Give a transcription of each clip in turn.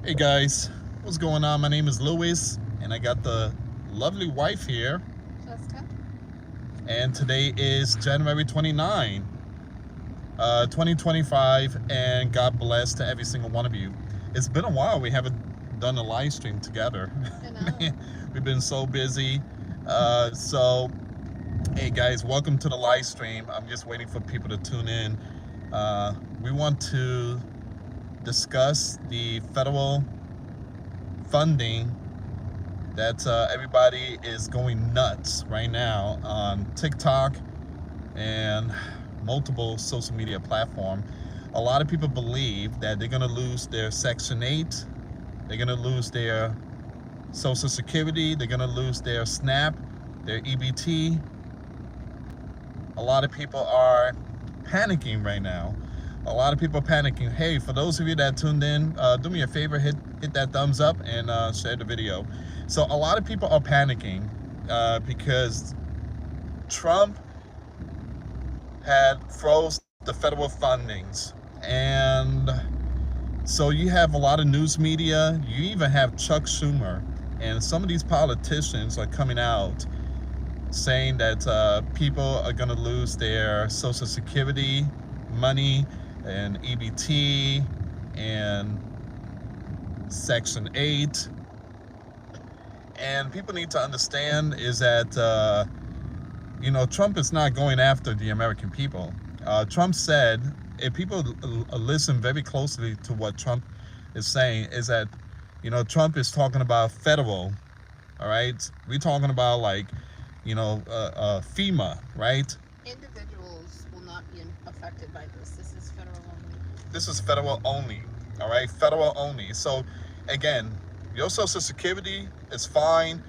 Hey guys, what's going on? My name is Louis, and I got the lovely wife here. Jessica? And today is January 29, 2025, and God bless to every single one of you. It's been a while. We haven't done a live stream together. I know. Man, we've been so busy. Hey guys, welcome to the live stream. I'm just waiting for people to tune in. We want to discuss the federal funding that everybody is going nuts right now on TikTok and multiple social media platforms. A lot of people believe that they're going to lose their Section 8, they're going to lose their Social Security, they're going to lose their SNAP, their EBT. A lot of people are panicking right now. A lot of people are panicking. Hey, for those of you that tuned in, do me a favor, hit that thumbs up and share the video. So a lot of people are panicking because Trump had froze the federal fundings. And so you have a lot of news media. You even have Chuck Schumer. And some of these politicians are coming out saying that people are going to lose their Social Security money and EBT and Section 8. And people need to understand is that, Trump is not going after the American people. Trump said, if people listen very closely to what Trump is saying, is that, Trump is talking about federal, all right? We're talking about FEMA, right? Individuals will not be affected by this. This is federal only. This is federal only, all right? Federal only. So, again, your Social Security is fine.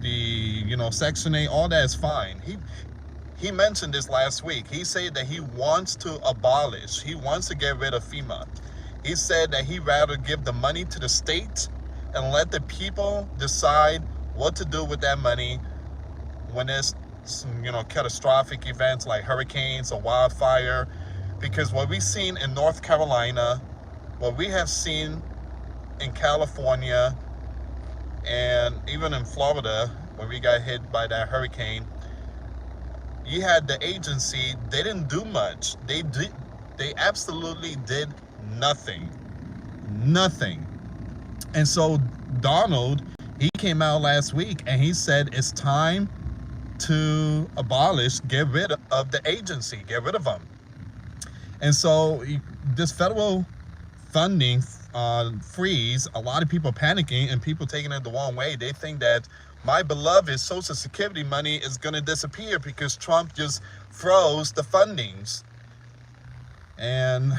The, Section 8, all that is fine. He mentioned this last week. He said that he wants to get rid of FEMA. He said that he'd rather give the money to the state and let the people decide what to do with that money when there's some, catastrophic events like hurricanes or wildfire. Because what we've seen in North Carolina, what we have seen in California, and even in Florida, when we got hit by that hurricane, you had the agency, they didn't do much. They absolutely did nothing. Nothing. And so Donald, he came out last week and he said it's time to get rid of the agency, get rid of them. And so this federal funding freeze, a lot of people panicking and people taking it the wrong way. They think that my beloved Social Security money is going to disappear because Trump just froze the fundings. And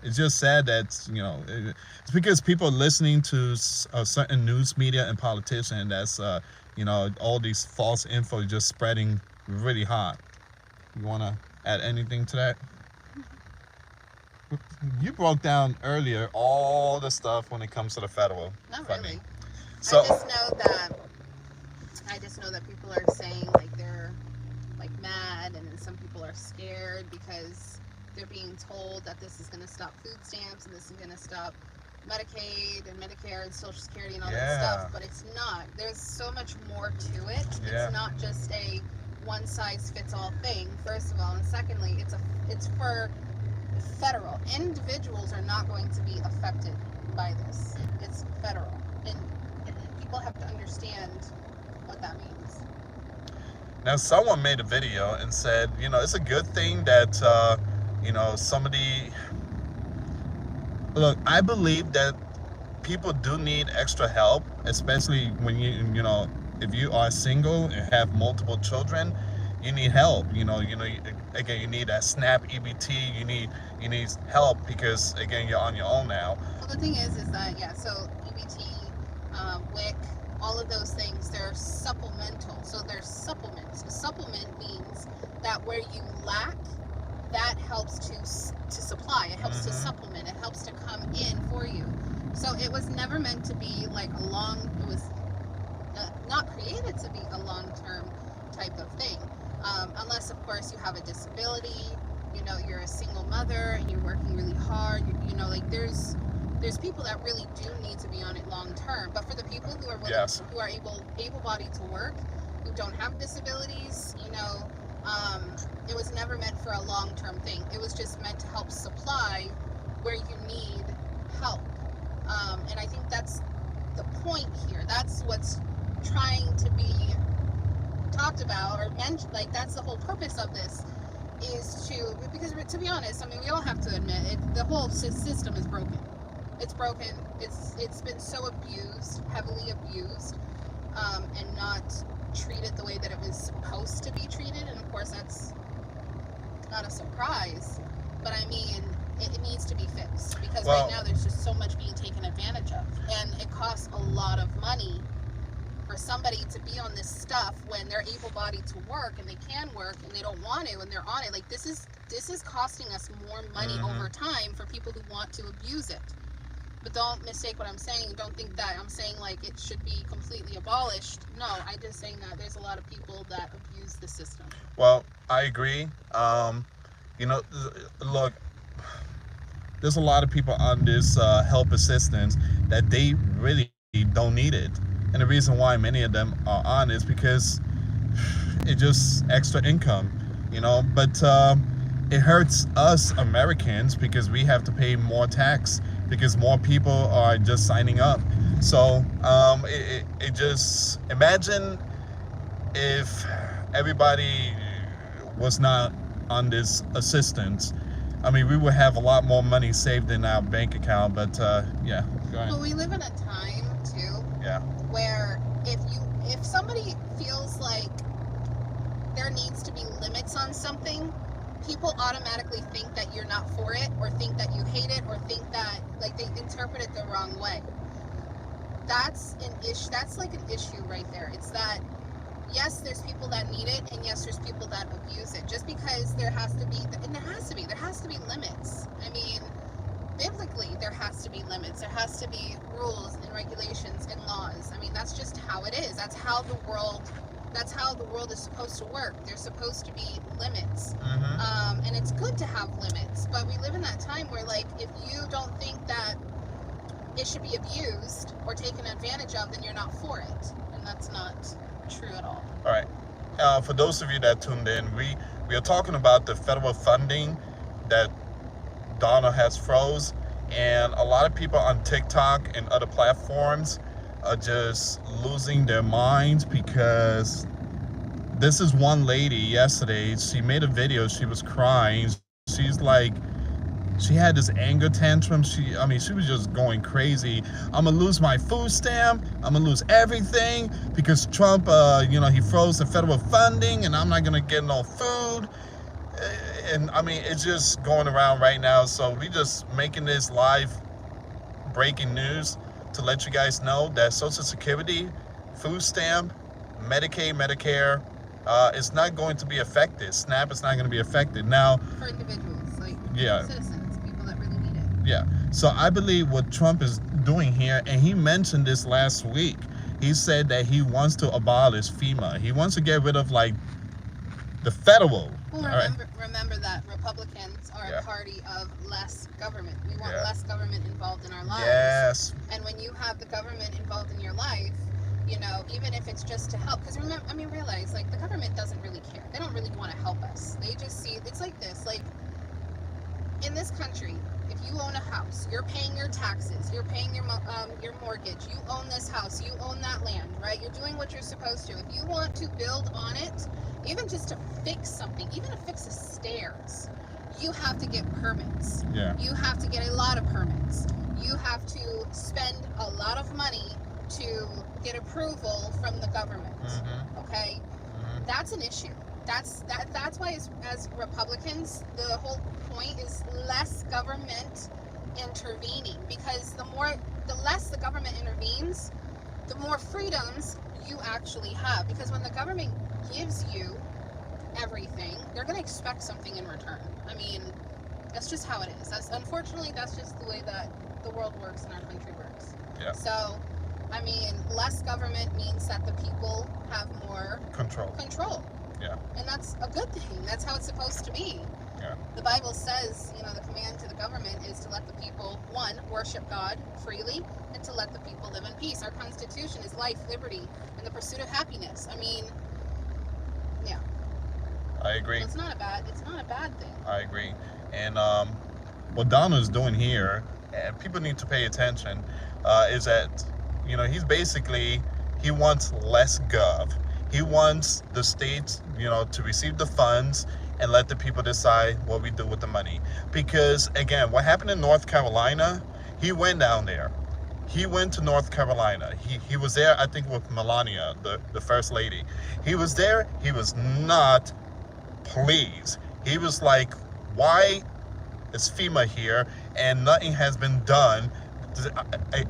it's just sad that, it's because people are listening to certain news media and politicians that's, all these false info just spreading really hot. You want to add anything to that? You broke down earlier all the stuff when it comes to the federal funding. Really. So I just know that people are saying they're mad, and then some people are scared because they're being told that this is going to stop food stamps and this is going to stop Medicaid and Medicare and Social Security and all that stuff, but it's not. There's so much more to it. Yeah. It's not just a one size fits all thing, first of all, and secondly, it's for federal. Individuals are not going to be affected by this. It's federal, and people have to understand what that means. Now, someone made a video and said, it's a good thing that, somebody... Look, I believe that people do need extra help, especially when if you are single and have multiple children, you need help. Again, you need that SNAP, EBT. You need help because again, you're on your own now. Well, the thing is that so EBT, WIC, all of those things, they're supplemental. So they're supplements. A supplement means that where you lack, that helps to supply. It helps to supplement. It helps to come in for you. So it was never meant to be it was not created to be a long-term type of thing. Unless, of course, you have a disability, you're a single mother and you're working really hard, there's there's people that really do need to be on it long term. But for the people who are willing, Yes. who are able-bodied to work, who don't have disabilities, it was never meant for a long-term thing. It was just meant to help supply where you need help. And I think that's the point here. That's what's trying to be talked about or mentioned. Like, that's the whole purpose of this, is because to be honest, I mean, we all have to admit it, the whole system is broken. It's broken. It's been so abused, heavily abused, and not treated the way that it was supposed to be treated. And of course, that's not a surprise, but I mean, it needs to be fixed, because right now there's just so much being taken advantage of, and it costs a lot of money for somebody to be on this stuff when they're able-bodied to work and they can work and they don't want to and they're on it. Like, this is costing us more money over time for people who want to abuse it. But don't mistake what I'm saying. Don't think that I'm saying like it should be completely abolished. No, I'm just saying that there's a lot of people that abuse the system. Well, I agree. Look, there's a lot of people on this help assistance that they really don't need it. And the reason why many of them are on is because it's just extra income, But it hurts us Americans because we have to pay more tax because more people are just signing up. So it just, imagine if everybody was not on this assistance. I mean, we would have a lot more money saved in our bank account, but yeah, go ahead. Well, we live in a time too, yeah, where if somebody feels like there needs to be limits on something, people automatically think that you're not for it, or think that you hate it, or think that, like, they interpret it the wrong way. That's an issue. That's like an issue right there. It's that, yes, there's people that need it, and yes, there's people that abuse it. Just because there has to be limits. I mean, biblically, there has to be limits. There has to be rules and regulations and laws. I mean, that's just how it is. That's how the world is supposed to work. There's supposed to be limits. And it's good to have limits, but we live in that time where, like, if you don't think that it should be abused or taken advantage of, then you're not for it. And that's not true at all. All right. For those of you that tuned in, we are talking about the federal funding that Donald has froze, and a lot of people on TikTok and other platforms are just losing their minds because this is one lady yesterday. She made a video. She was crying. She's like, she had this anger tantrum. She was just going crazy. I'm gonna lose my food stamp. I'm gonna lose everything because Trump, he froze the federal funding, and I'm not gonna get no food. And I mean, it's just going around right now. So we just making this live breaking news to let you guys know that Social Security, food stamp, Medicaid, Medicare, is not going to be affected. SNAP is not going to be affected. Now, for individuals, like yeah, citizens, people that really need it. Yeah. So I believe what Trump is doing here, and he mentioned this last week, he said that he wants to abolish FEMA. He wants to get rid of, like, the federal. Well, remember that Republicans are a party of less government. We want less government involved in our lives. Yes. And when you have the government involved in your life, even if it's just to help, because realize, like, the government doesn't really care. They don't really want to help us. They just see, it's like this, like, in this country, if you own a house, you're paying your taxes, you're paying your mortgage, you own this house, you own that land, right? You're doing what you're supposed to. If you want to build on it, even just to fix something, even to fix the stairs, you have to get permits. Yeah. You have to get a lot of permits. You have to spend a lot of money to get approval from the government. Okay? That's an issue. That's why as Republicans, the whole point is less government intervening, because the less the government intervenes, the more freedoms you actually have. Because when the government gives you everything, they're going to expect something in return. I mean, that's just how it is. Unfortunately, that's just the way that the world works and our country works. Yeah. So, I mean, less government means that the people have more control. Yeah. And that's a good thing. That's how it's supposed to be. Yeah. The Bible says, the command to the government is to let the people, one, worship God freely, and to let the people live in peace. Our Constitution is life, liberty, and the pursuit of happiness. I mean, yeah. I agree. So it's not a bad thing. I agree. And what Donald's doing here, and people need to pay attention, is that, he's basically, he wants less gov. He wants the states, to receive the funds and let the people decide what we do with the money. Because, again, what happened in North Carolina, he went down there. He went to North Carolina. He was there, I think, with Melania, the first lady. He was there. He was not pleased. He was like, why is FEMA here and nothing has been done?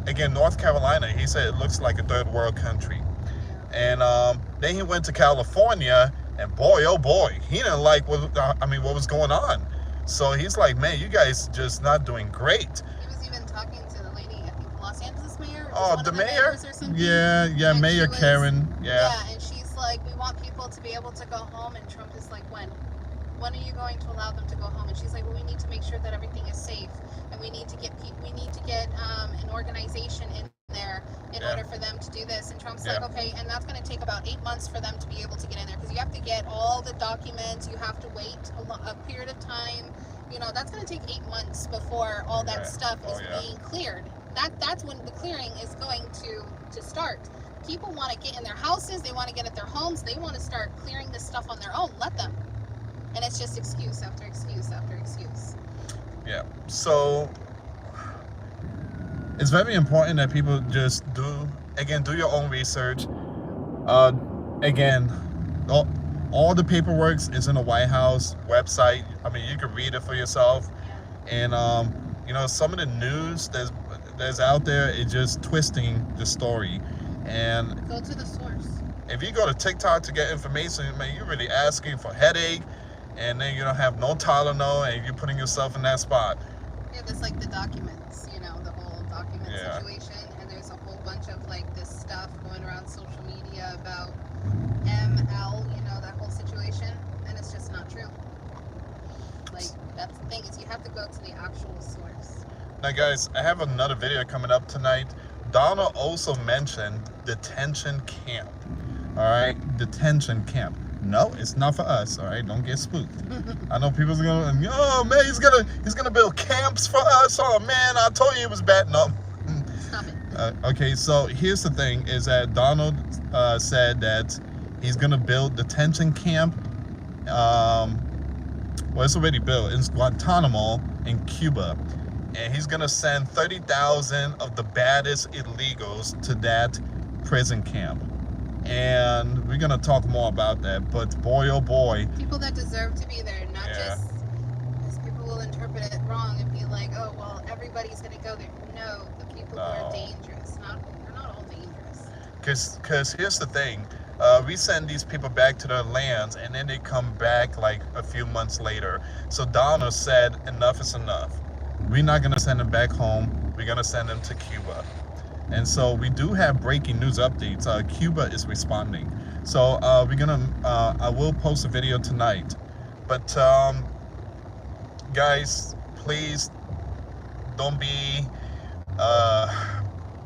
Again, North Carolina, he said it looks like a third world country. And then he went to California, and boy, oh boy, he didn't like what was going on. So he's like, man, you guys just not doing great. He was even talking to the lady, I think, Los Angeles mayor. Oh, the mayor? Yeah, and Mayor Karen. Yeah, and she's like, we want people to be able to go home, and Trump is like, when? When are you going to allow them to go home? And she's like, well, we need to make sure that everything is safe, and we need to get an organization in there in order for them to do this. And Trump's like, okay, and that's going to take about 8 months for them to be able to get in there, because you have to get all the documents, you have to wait a period of time. That's going to take 8 months before all that stuff is being cleared. That's when the clearing is going to start. People want to get in their houses, they want to get at their homes, they want to start clearing this stuff on their own. Let them. And it's just excuse after excuse after excuse. Yeah. So it's very important that people just do your own research. Again, all the paperwork is in the White House website. I mean, you can read it for yourself. And some of the news that's out there is just twisting the story. And go to the source. If you go to TikTok to get information, man, you're really asking for headache. And then you don't have no Tylenol, and you're putting yourself in that spot. Yeah, there's like the documents, the whole document situation, and there's a whole bunch of this stuff going around social media about ML, that whole situation, and it's just not true. That's the thing, is you have to go to the actual source. Now, guys, I have another video coming up tonight. Donald also mentioned detention camp. All right, detention camp. No, it's not for us. All right, don't get spooked. I know people's gonna, oh man, he's gonna build camps for us. Oh man, I told you it was bad. No. Stop it. Okay, so here's the thing: is that Donald said that he's gonna build detention camp. Well, it's already built in Guantanamo in Cuba, and he's gonna send 30,000 of the baddest illegals to that prison camp. And we're gonna talk more about that, but boy, oh boy, people that deserve to be there, not just because people will interpret it wrong and be like, oh well, everybody's gonna go there. No, the people who are dangerous. They're not all dangerous. Because here's the thing, we send these people back to their lands, and then they come back like a few months later. So Donald said, enough is enough. We're not gonna send them back home. We're gonna send them to Cuba. And so we do have breaking news updates. Cuba is responding. So I will post a video tonight. But guys, please don't be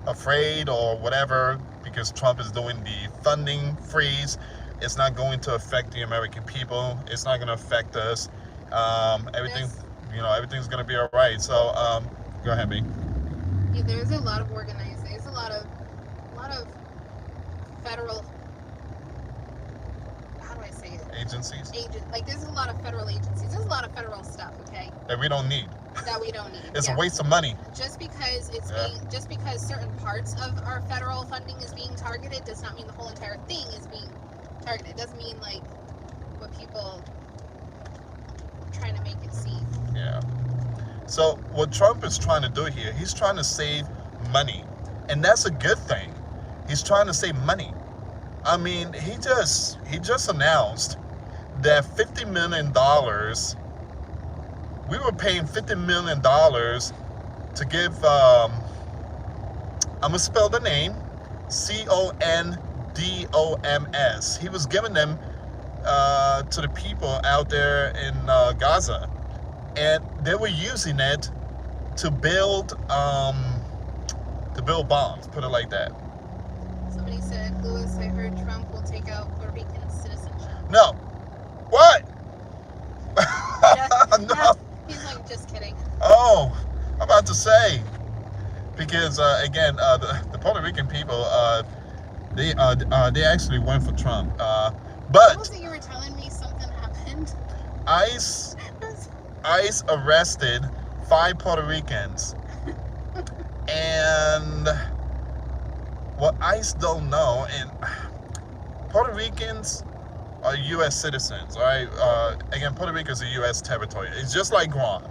afraid or whatever, because Trump is doing the funding freeze. It's not going to affect the American people. It's not going to affect us. Everything's going to be all right. So go ahead, B. Yeah, there's a lot of organizing. There's a lot of federal, how do I say it? Agencies? There's a lot of federal agencies. There's a lot of federal stuff, okay? That we don't need. That we don't need. It's a waste of money. Just because just because certain parts of our federal funding is being targeted does not mean the whole entire thing is being targeted. It doesn't mean what people are trying to make it seem. Yeah. So what Trump is trying to do here, he's trying to save money. And that's a good thing. He's trying to save money. I mean, he just announced that $50 million, we were paying $50 million to give, I'm going to spell the name, CONDOMS. He was giving them to the people out there in Gaza. and they were using it to build bombs. Put it like that. Somebody said, Lewis, I heard Trump will take out Puerto Rican citizenship. No. What? No. He's like, just kidding. Oh, I'm about to say, because again, the Puerto Rican people, they actually went for Trump. But What was it you were telling me? Something happened. ICE arrested 5 Puerto Ricans, and what ICE don't know, and Puerto Ricans are U.S. citizens, all right? Again, Puerto Rico is a U.S. territory. It's just like Guam.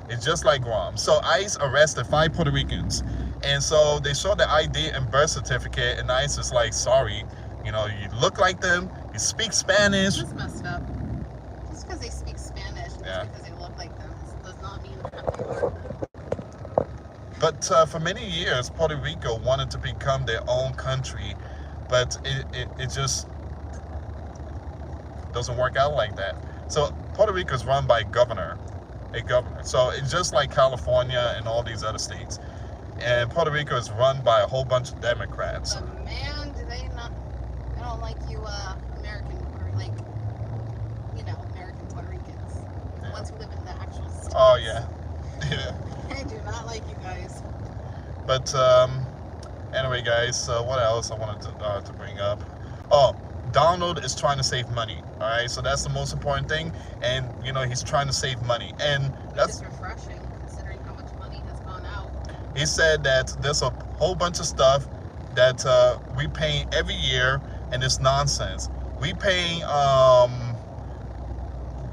It's just like Guam. So ICE arrested 5 Puerto Ricans, and so they showed the ID and birth certificate, and ICE is like, sorry, you know, you look like them, you speak Spanish. That's messed up. Just because they speak Spanish, just because they look like them, does not mean that they are. But for many years, Puerto Rico wanted to become their own country, but it just doesn't work out like that. So Puerto Rico is run by a governor. So it's just like California and all these other states. And Puerto Rico is run by a whole bunch of Democrats. But man, do they not? I don't like you, American Puerto Ricans, the ones who live in the actual states. Oh yeah, yeah. I do not like you guys. But anyway, guys, what else I wanted to bring up? Oh, Donald is trying to save money. All right, so that's the most important thing, and you know he's trying to save money, and that's refreshing considering how much money has gone out. He said that there's a whole bunch of stuff that we pay every year, and it's nonsense. We pay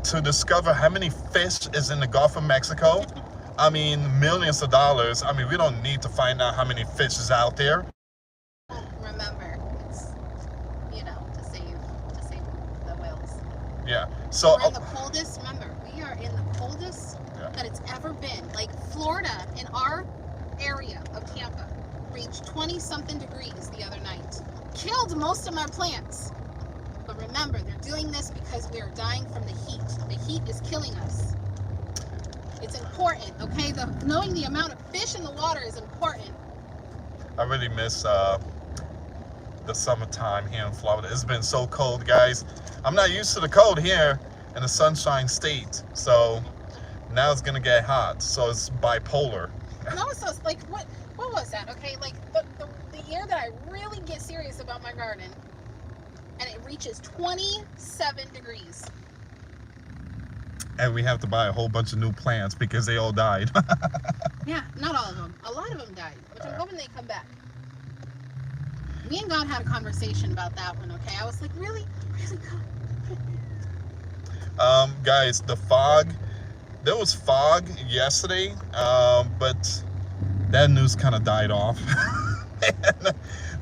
to discover how many fish is in the Gulf of Mexico. I mean, millions of dollars. I mean, we don't need to find out how many fish is out there. Remember, it's, to save the whales. Yeah. So we're in the coldest. Remember, we are in the coldest that it's ever been. Like Florida, in our area of Tampa, reached 20-something degrees the other night. Killed most of my plants. But remember, they're doing this because we are dying from the heat. The heat is killing us. It's important, okay? Knowing the amount of fish in the water is important. I really miss the summertime here in Florida. It's been so cold, guys. I'm not used to the cold here in the Sunshine State. So now it's gonna get hot. So it's bipolar. No, so it's like what was that? Okay, like the year that I really get serious about my garden, and it reaches 27 degrees. And we have to buy a whole bunch of new plants because they all died. Yeah, not all of them. A lot of them died, which I'm hoping they come back. Me and God had a conversation about that one, okay? I was like, really God. Guys, the fog. There was fog yesterday, but that news kind of died off.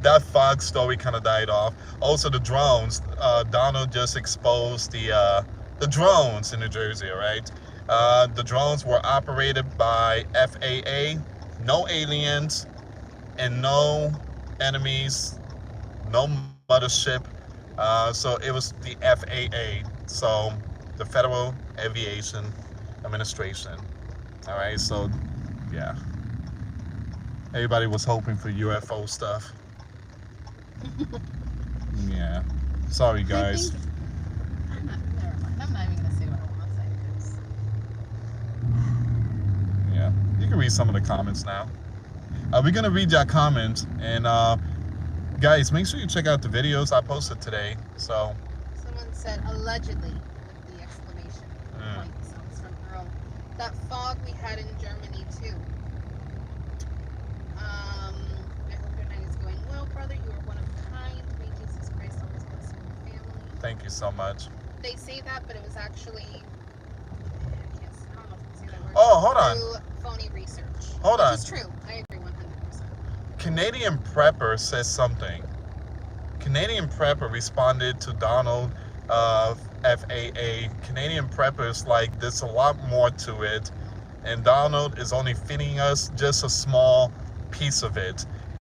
That fog story kind of died off. Also, the drones. Donald just exposed the drones in New Jersey, all right? The drones were operated by FAA, no aliens, and no enemies, no mothership. So it was the FAA, so the Federal Aviation Administration. All right, so yeah. Everybody was hoping for UFO stuff. Yeah. Sorry, guys. Never mind. I'm not even going to say what I want to say because... Yeah. You can read some of the comments now. We're going to read your comments. And guys, make sure you check out the videos I posted today. So. Someone said, allegedly, with the exclamation point. Sounds from Earl. That fog we had in Germany, too. I hope your night is going well, brother. You are one of a kind. May Jesus Christ always bless you and your family. Thank you so much. They say that, but it was actually... I don't know if I can say that word. Oh, hold on. Phony research. Hold on. Which is true. I agree 100%. Canadian Prepper says something. Canadian Prepper responded to Donald FAA. Canadian Prepper is like, there's a lot more to it. And Donald is only feeding us just a small piece of it.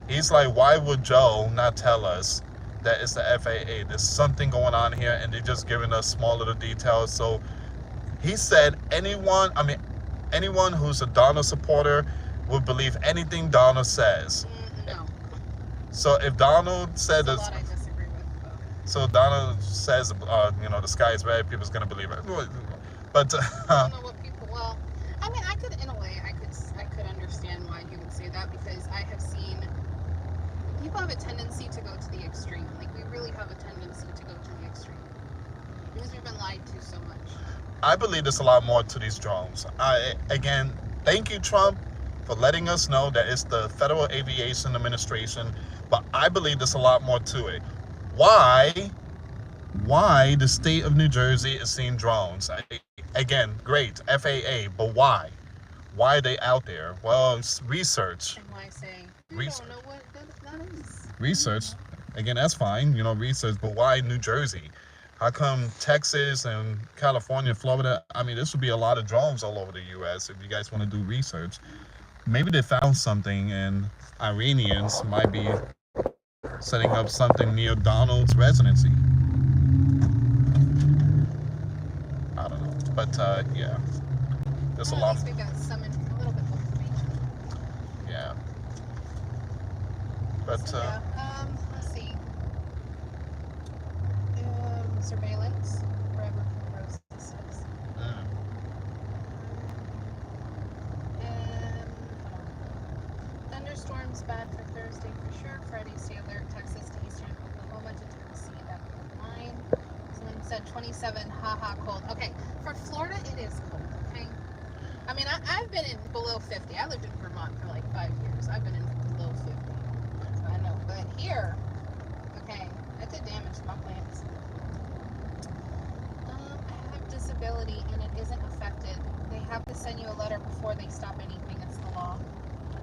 He's like, why would Joe not tell us that it's the FAA? There's something going on here, and they're just giving us small little details. So He said anyone who's a Donald supporter will believe anything Donald says. No. So if Donald said There's a this, lot I disagree with. so Donald says, the sky is red, people's gonna believe it. But I don't know what people. Well, I mean, I could, in a way, I could understand why he would say that, because I have seen people have a tendency to go to the extreme. Like, we really have a tendency to go to the extreme because we've been lied to so much. I believe there's a lot more to these drones. Again, thank you, Trump, for letting us know that it's the Federal Aviation Administration, but I believe there's a lot more to it. Why the state of New Jersey is seeing drones? Again, great, FAA, but why? Why are they out there? Well, it's research. And why say, we don't know what that is. Research, again, that's fine, research, but why New Jersey? How come Texas and California, Florida? I mean, this would be a lot of drones all over the U.S. if you guys want to do research. Maybe they found something and Iranians might be setting up something near Donald's residency. I don't know. But, yeah. There's a lot. At least we got a little bit more information. Yeah. But, so, yeah. Let's see. Surveillance, forever processes. Thunderstorms bad for Thursday for sure. Friday, stay alert. Texas to eastern Oklahoma to Tennessee. That line. Someone said 27. Haha, cold. Okay, for Florida, it is cold. Okay. I mean, I've been in below 50. I lived in Vermont for like 5 years. I've been in below 50. So I know, but here, okay, that did damage to my plants. I have disability and it isn't affected. They have to send you a letter before they stop anything. It's the law.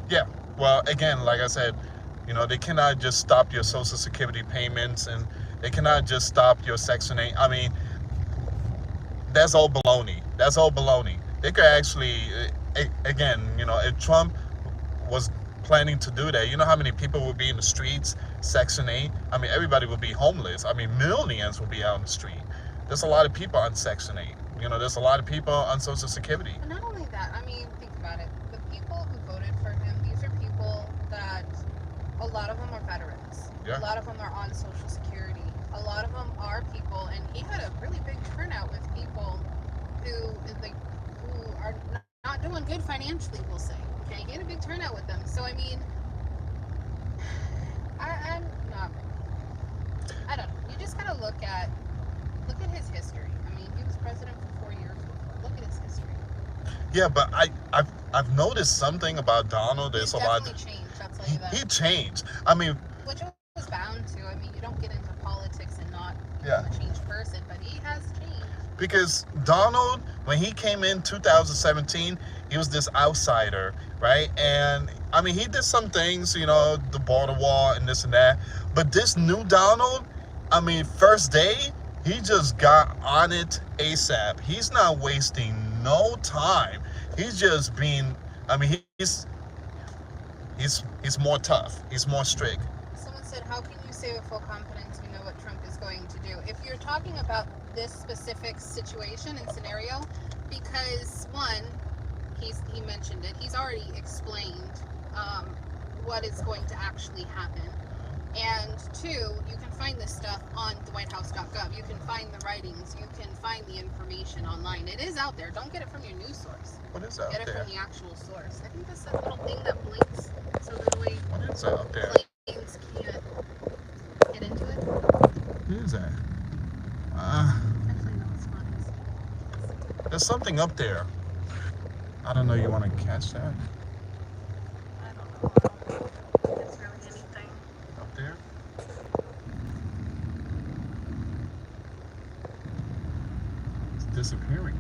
Yeah. Well, again, like I said, they cannot just stop your Social Security payments, and they cannot just stop your Section 8. I mean, that's all baloney. That's all baloney. They could actually, again, if Trump was planning to do that, you know how many people would be in the streets, Section 8? I mean, everybody would be homeless. I mean, millions would be out on the street. There's a lot of people on Section 8. There's a lot of people on Social Security. But not only that, I mean, think about it. The people who voted for him, these are people that, a lot of them are veterans. Yeah. A lot of them are on Social Security. A lot of them are people, and he had a really big turnout with people who are not doing good financially, we'll say. Okay, he had a big turnout with them. So, I mean, I'm not, I don't know. You just gotta look at his history. I mean, he was president for 4 years before. Look at his history. Yeah, but I've noticed something about Donald. There's a lot. He's definitely changed. I'll tell you that. He changed. I mean, which was bound to. I mean, you don't get into politics and not Yeah. a changed person, but he has changed. Because Donald, when he came in 2017, he was this outsider, right? And I mean, he did some things, the border wall and this and that. But this new Donald, I mean, first day, he just got on it ASAP. He's not wasting no time. He's just being, I mean, he's more tough. He's more strict. Someone said, how can you say with full confidence we know what Trump is going to do? If you're talking about this specific situation and scenario, because one, he mentioned it, he's already explained what is going to actually happen. And two, you can find this stuff on thewhitehouse.gov. You can find the writings. You can find the information online. It is out there. Don't get it from your news source. What is out there? Get it from the actual source. I think that's that little thing that blinks so that way What is out there? planes can't get into it. What is that? Actually, no, it's not. There's something up there. I don't know. You want to catch that? I don't know. I don't think it's really anything. Up there? It's disappearing.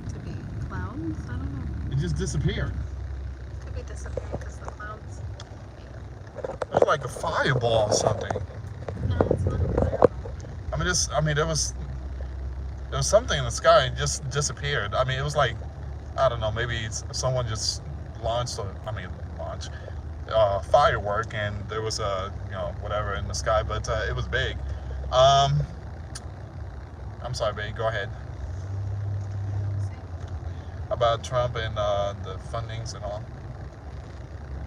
Could be clouds. I don't know. It just disappeared. Could be disappearing because the clouds. It was like a fireball or something. No, it's not a fireball. I mean, there was something in the sky and just disappeared. I mean, it was like, I don't know, maybe someone just launched firework, and there was whatever in the sky, but it was big. I'm sorry, babe. Go ahead. Say. About Trump and the fundings and all.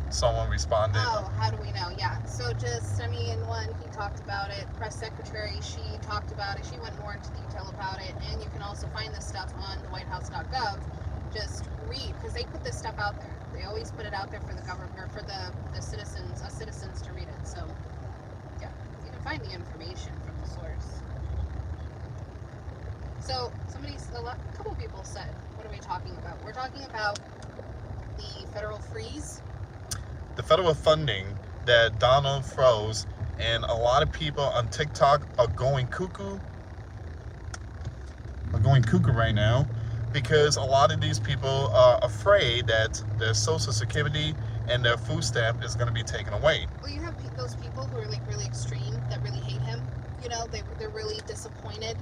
Someone responded. Oh, how do we know? Yeah. So just, I mean, one, he talked about it. Press secretary, she talked about it. She went more into detail about it. And you can also find this stuff on the whitehouse.gov. Just read, because they put this stuff out there. They always put it out there for the government, or for the citizens, us citizens to read it. So, yeah, you can find the information from the source. So, a couple people said, what are we talking about? We're talking about the federal freeze. The federal funding that Donald froze, and a lot of people on TikTok are going cuckoo. Right now because a lot of these people are afraid that their Social Security and their food stamp is going to be taken away. Well, you have those people who are like really extreme that really hate him. You know, they're really disappointed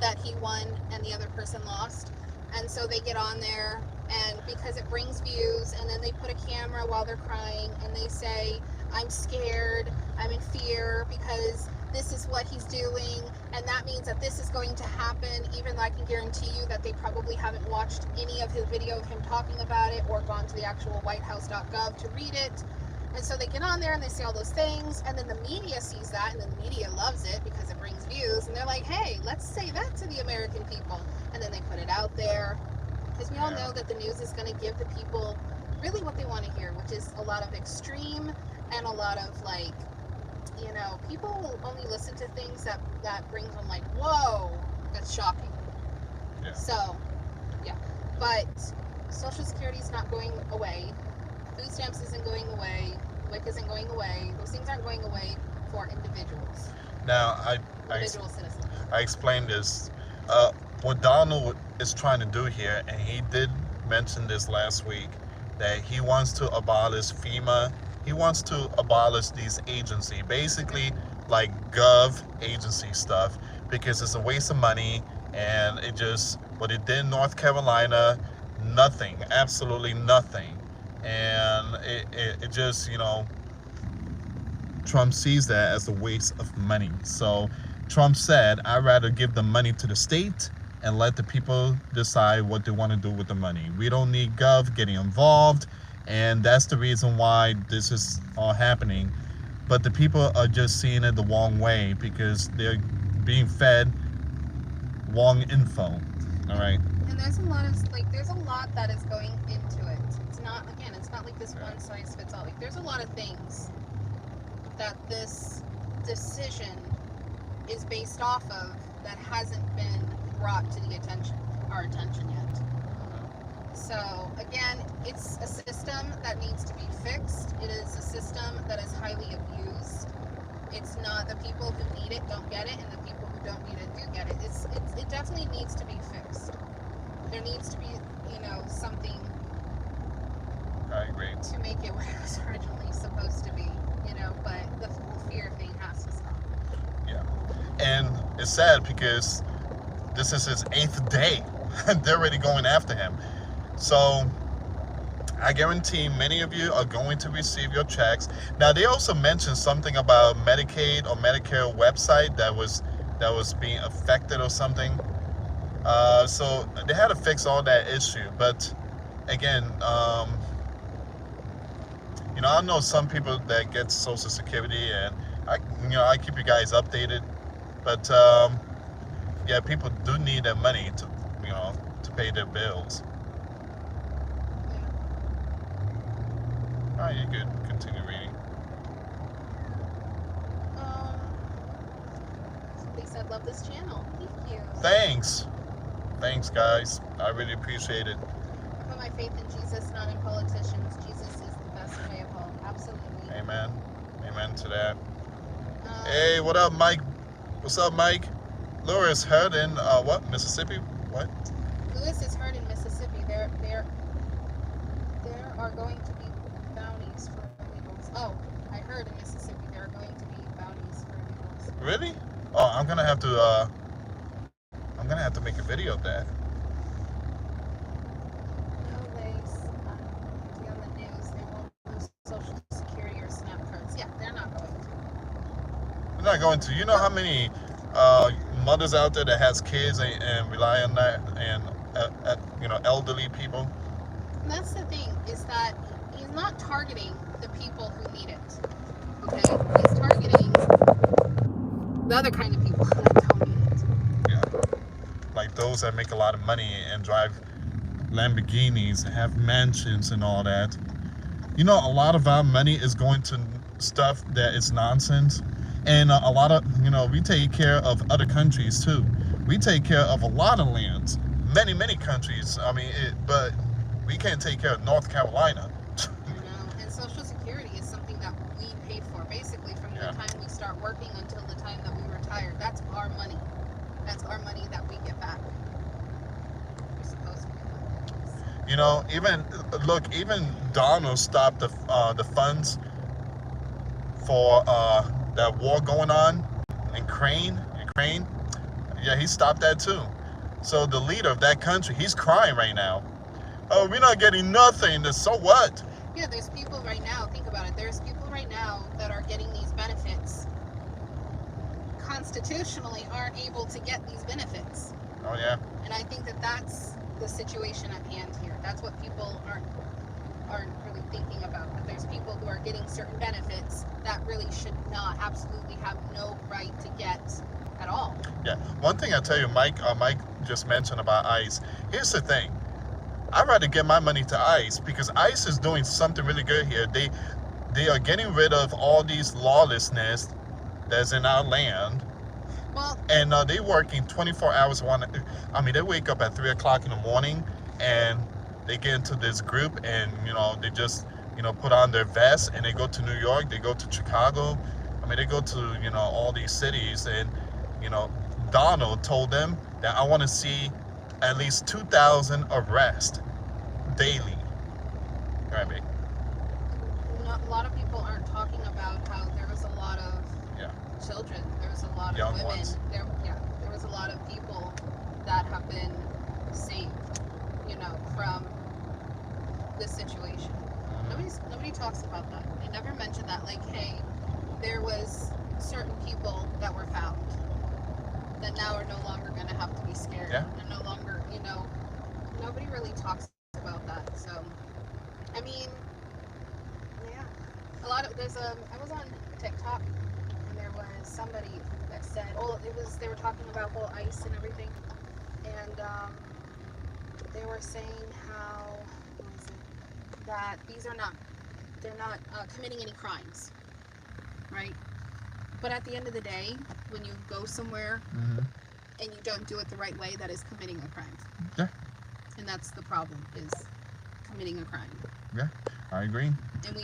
that he won and the other person lost. And so they get on there, and because it brings views, and then they put a camera while they're crying and they say, I'm scared, I'm in fear because this is what he's doing, and that means that this is going to happen, even though I can guarantee you that they probably haven't watched any of his video of him talking about it or gone to the actual whitehouse.gov to read it. And so they get on there and they say all those things, and then the media sees that, and then the media loves it because it brings views, and they're like, hey, let's say that to the American people. And then they put it out there, because we all know that the news is going to give the people really what they want to hear, which is a lot of extreme and a lot of, like, you know, people will only listen to things that brings them like, whoa, that's shocking. Yeah. So, yeah. But Social Security is not going away. Food stamps isn't going away. WIC isn't going away. Those things aren't going away for individuals. Now, Individual citizens. I explained this. What Donald is trying to do here, and he did mention this last week, that he wants to abolish FEMA. He wants to abolish these agencies, basically like gov agency stuff, because it's a waste of money, and it just, what it did in North Carolina, nothing, absolutely nothing. And it just, you know, Trump sees that as a waste of money. So Trump said, I'd rather give the money to the state and let the people decide what they want to do with the money. We don't need gov getting involved, and that's the reason why this is all happening. But the people are just seeing it the wrong way because they're being fed wrong info. All right. And there's a lot that is going into it. It's not like this one size fits all. Like, there's a lot of things that this decision is based off of that hasn't been brought to our attention yet. So again, it's a system that needs to be fixed. It is a system that is highly abused. It's not, the people who need it don't get it, and the people who don't need it do get it. It definitely needs to be fixed. There needs to be, you know, something I agree. to make it what it was originally supposed to be, you know, but the whole fear thing has to stop. Yeah. And it's sad because this is his 8th day. They're already going after him. So I guarantee many of you are going to receive your checks. Now, they also mentioned something about Medicaid or Medicare website that was being affected or something. So they had to fix all that issue. But again, you know, I know some people that get Social Security, and I keep you guys updated. But yeah, people do need that money to, you know, to pay their bills. All right, you could continue reading. Somebody said, love this channel. Thank you. Thanks, guys. I really appreciate it. I put my faith in Jesus, not in politicians. Jesus is the best way of all. Absolutely. Amen. Amen to that. Hey, what up, Mike? What's up, Mike? Lewis heard in what? Mississippi? What? Lewis is heard in Mississippi. There are going to be bounties for illegals. Oh, I heard in Mississippi there are going to be bounties for illegals. Really? Oh, I'm gonna have to make a video of that. No, they see on the news they won't lose Social Security or SNAP cards. Yeah, they're not going to. They're not going to. You know how many mothers out there that has kids and rely on that, and elderly people. And that's the thing, is that he's not targeting the people who need it. Okay? He's targeting the other kind of people that don't need it. Yeah, like those that make a lot of money and drive Lamborghinis and have mansions and all that. A lot of our money is going to stuff that is nonsense. And a lot of, we take care of other countries too. We take care of a lot of lands, many, many countries. But we can't take care of North Carolina. And Social Security is something that we pay for, basically from the time we start working until the time that we retire. That's our money. That's our money that we get back. We're supposed to get back. Even Donald stopped the funds for that war going on in Ukraine. Yeah, he stopped that too. So the leader of that country, he's crying right now. Oh, we're not getting nothing. So what? Yeah, there's people right now, think about it, there's people right now that are getting these benefits, constitutionally aren't able to get these benefits. Oh, yeah. And I think that that's the situation at hand here. That's what people aren't really thinking about. That there's people who are getting certain benefits that really should not, absolutely have no right to get at all. Yeah. One thing I tell you, Mike just mentioned about ICE. Here's the thing. I'd rather get my money to ICE because ICE is doing something really good here. They are getting rid of all these lawlessness that's in our land. Well, and they working 24 hours. They wake up at 3 o'clock in the morning and they get into this group and, they just, put on their vests and they go to New York, they go to Chicago. They go to, all these cities and, Donald told them that I want to see at least 2,000 arrests daily. Right, a lot of people aren't talking about how there was a lot of children, there was a lot of young women, ones. There was a lot of people that have been saved, from this situation. Nobody talks about that. They never mention that, like, hey, there was certain people that were found that now are no longer going to have to be scared. Yeah. And no longer, nobody really talks about that. So, I was on TikTok and there was somebody that said, they were talking about whole ICE and everything, and they were saying how, that they're not committing any crimes, right? But at the end of the day, when you go somewhere and you don't do it the right way, that is committing a crime. Yeah. And that's the problem, is committing a crime. Yeah, I agree. And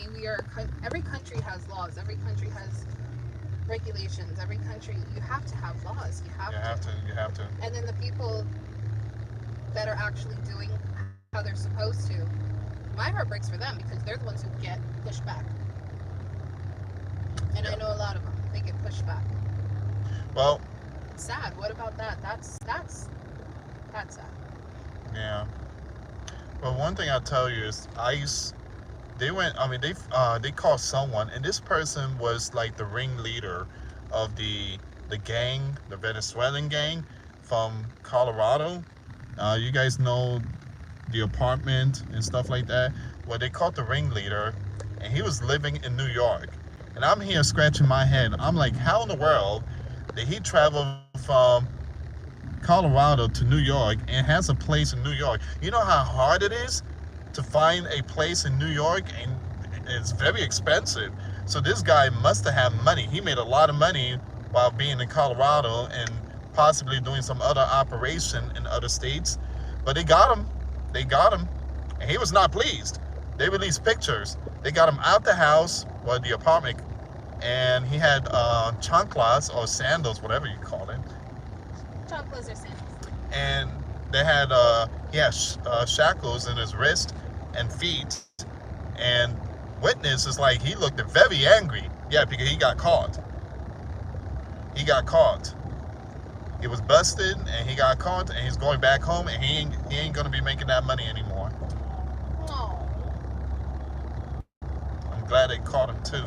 every country has laws. Every country has regulations. Every country, you have to have laws. You have to. And then the people that are actually doing how they're supposed to, my heart breaks for them because they're the ones who get pushed back. And I know a lot of them, they get pushed back. Well, it's sad. What about that? That's sad. Yeah. Well, one thing I'll tell you is ICE, they caught someone, and this person was like the ringleader of the gang, the Venezuelan gang from Colorado. You guys know the apartment and stuff like that. Well, they caught the ringleader, and he was living in New York. And I'm here scratching my head. I'm like, how in the world did he travel from Colorado to New York and has a place in New York? You know how hard it is to find a place in New York, and it's very expensive. So this guy must have had money. He made a lot of money while being in Colorado and possibly doing some other operation in other states. But they got him. And he was not pleased. They released pictures. They got him out the house, or the apartment, and he had chanclas or sandals, whatever you call it. Chanclas or sandals. And they had shackles in his wrist and feet. And witness is like, he looked very angry. Yeah, because he got caught. He was busted and he got caught, and he's going back home, and he ain't gonna be making that money anymore. Oh. I'm glad they caught him too.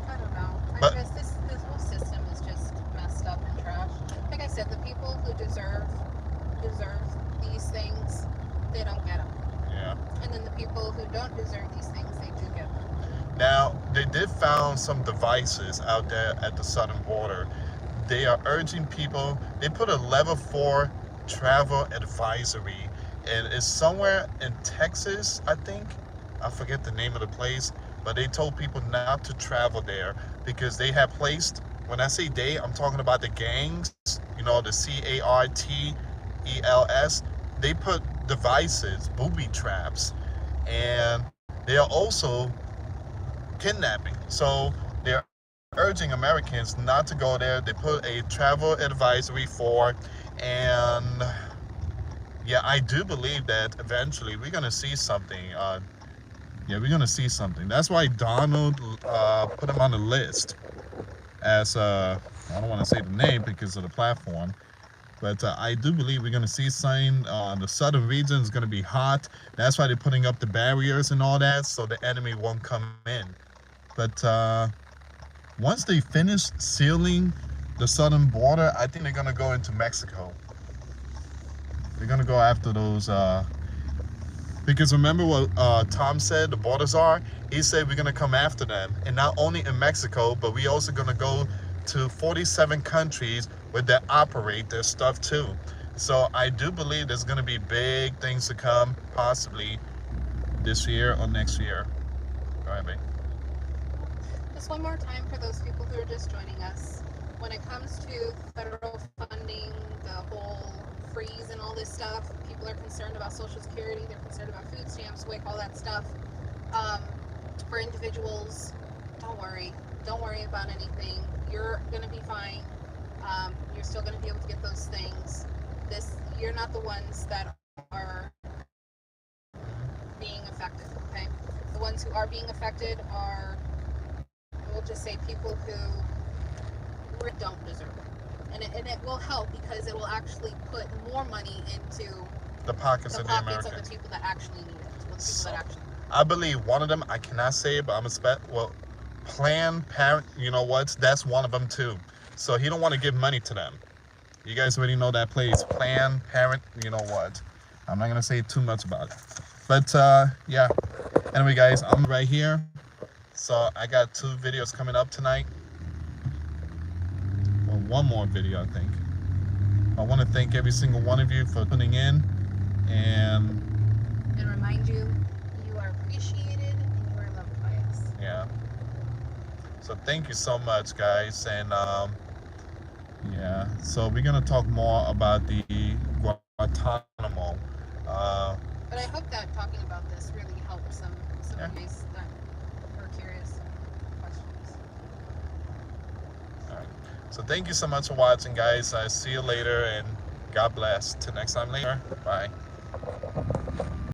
I don't know. But this whole system is just messed up and who deserve these things, they don't get them. Yeah. And then the people who don't deserve these things, they do get them. Now, they did found some devices out there at the southern border. They are urging people, they put a level 4 travel advisory, and it's somewhere in Texas, I think. I forget the name of the place, but they told people not to travel there because they have placed, when I say they, I'm talking about the gangs, you know, the CARTELS. They put devices, booby traps, and they are also kidnapping. So they're urging Americans not to go there. They put a travel advisory for, and yeah, I do believe that eventually we're gonna see something. Yeah, we're gonna see something. That's why Donald put him on the list as I don't want to say the name because of the platform, but I do believe we're gonna see something. The southern region is gonna be hot. That's why they're putting up the barriers and all that, so the enemy won't come in. But once they finish sealing the southern border, I think they're gonna go into Mexico. They're gonna go after those. Because remember what Tom said the borders are? He said we're gonna come after them, and not only in Mexico, but we also gonna go to 47 countries where they operate their stuff too. So I do believe there's gonna be big things to come, possibly this year or next year. All right, babe. Just one more time for those people who are just joining us. When it comes to federal funding, the whole freeze and all this stuff, people are concerned about Social Security, they're concerned about food stamps, WIC, all that stuff. For individuals, don't worry about anything. You're gonna be fine. You're still gonna be able to get those things. You're not the ones that are being affected, okay? The ones who are being affected are, we'll just say, people who really don't deserve it. And it will help because it will actually put more money into The pockets of the of Americans. the people that actually need it. The people that actually need I believe one of them, I cannot say it, but I'm Planned Parent, you know what? That's one of them too. So he don't want to give money to them. You guys already know that place, Planned Parent, you know what? I'm not going to say too much about it. But yeah, anyway guys, I'm right here. So I got 2 videos coming up tonight. Well, one more video, I think. I want to thank every single one of you for tuning in. And remind you, you are appreciated and you are loved by us. yeah. So thank you so much, guys. And yeah, so we're gonna talk more about the Guantanamo. But I hope that talking about this really helps some Yeah. of these that are curious questions. All right. So thank you so much for watching, guys. I see you later, and God bless. Till next time later. Bye.